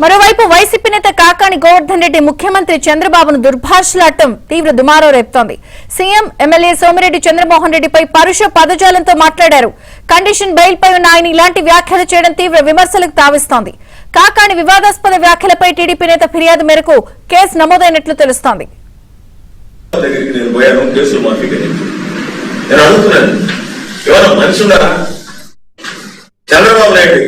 మరోవైపు వైసీపీ నేత కాకాణి గోవర్ధన్ రెడ్డి ముఖ్యమంత్రి చంద్రబాబును దుర్భాషలాడటం తీవ్ర దుమారం రేపుతోంది. సీఎం ఎమ్మెల్యే సోమిరెడ్డి చంద్రమోహన్ రెడ్డిపై పరుష పదజాలంతో మాట్లాడారు. కండిషన్ బెయిల్ పై ఉన్న ఆయన ఇలాంటి వ్యాఖ్యలు చేయడం తీవ్ర విమర్శలకు తావిస్తోంది. కాకాణి వివాదాస్పద వ్యాఖ్యలపై టీడీపీ నేత ఫిర్యాదు మేరకు కేసు నమోదైనట్లు తెలుస్తోంది. చంద్రబాబు నాయుడు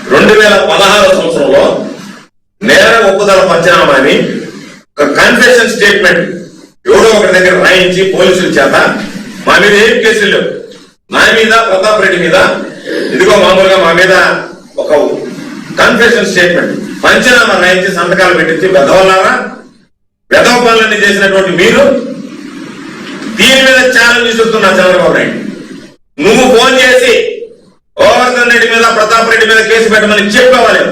2016 సంవత్సరంలో నేర ఒప్పుదల పంచనామాని ఒక కన్ఫెషన్ స్టేట్మెంట్ ఎవడో ఒకటి దగ్గర రాయించి పోలీసుల చేత మా మీద ఏం కేసులు లేవు, నా మీద ప్రతాప్ రెడ్డి మీద ఇదిగో మామూలుగా మా మీద ఒక కన్ఫెషన్ స్టేట్మెంట్ పంచనామా రాయించి సంతకాలు పెట్టించి వెధవలారా వెధవ పనులన్నీ చేసినటువంటి మీరు దీని మీద ఛాలెంజ్ ఇస్తున్నా చంద్రబాబు నాయుడు. నువ్వు ఫోన్ చేసి గోవర్ధన్ రెడ్డి మీద ప్రతాప్ రెడ్డి మీద కేసు పెట్టమని చెప్పేవాళ్ళు.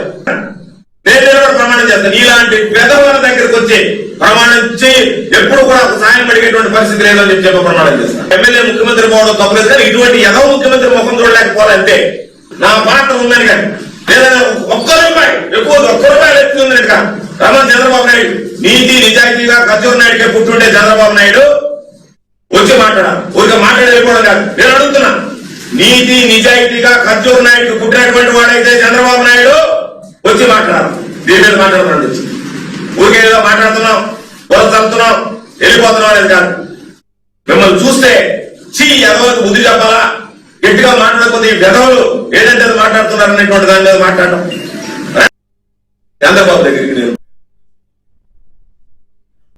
నేను కూడా ప్రమాణం చేస్తాను, ఇలాంటి పెదవుల దగ్గరకు వచ్చి ప్రమాణం చేయి ఎప్పుడు కూడా సాయం అడిగేటువంటి పరిస్థితి లేదని చెప్పి ప్రమాణం చేస్తాను. ఎమ్మెల్యే ముఖ్యమంత్రి పోవడం తప్పలేదు, కానీ ఇటువంటి ఏదో ముఖ్యమంత్రి ముఖం చూడలేకపోవాలంటే నా పాట ఉందని కానీ లేదా ఒక్క రూపాయలు ఎక్కువ రమణ చంద్రబాబు నాయుడు నీతి నిజాయితీగా ఖర్జూర్ నాయుడికే పుట్టుంటే చంద్రబాబు నాయుడు వచ్చి మాట్లాడాలి. ఊరికే మాట్లాడేయకూడదు కాదు. నేను అడుగుతున్నా, నీతి నిజాయితీగా ఖర్జూర్ నాయుడు పుట్టినటువంటి వాడైతే చంద్రబాబు నాయుడు వచ్చి మాట్లాడాలి. దీని మీద మాట్లాడుతున్నాడు. ఊరికే ఏదో మాట్లాడుతున్నాం, వలసలుతున్నాం, వెళ్ళిపోతున్నాం అనేది కాదు. మిమ్మల్ని చూస్తే ఎవరికి బుద్ధి చెప్పాలా, గట్టిగా మాట్లాడకపోతే ఈ విధవులు ఏదైతే మాట్లాడుతున్నారు అనేటువంటి దాని మీద మాట్లాడటం. చంద్రబాబు దగ్గరికి నేను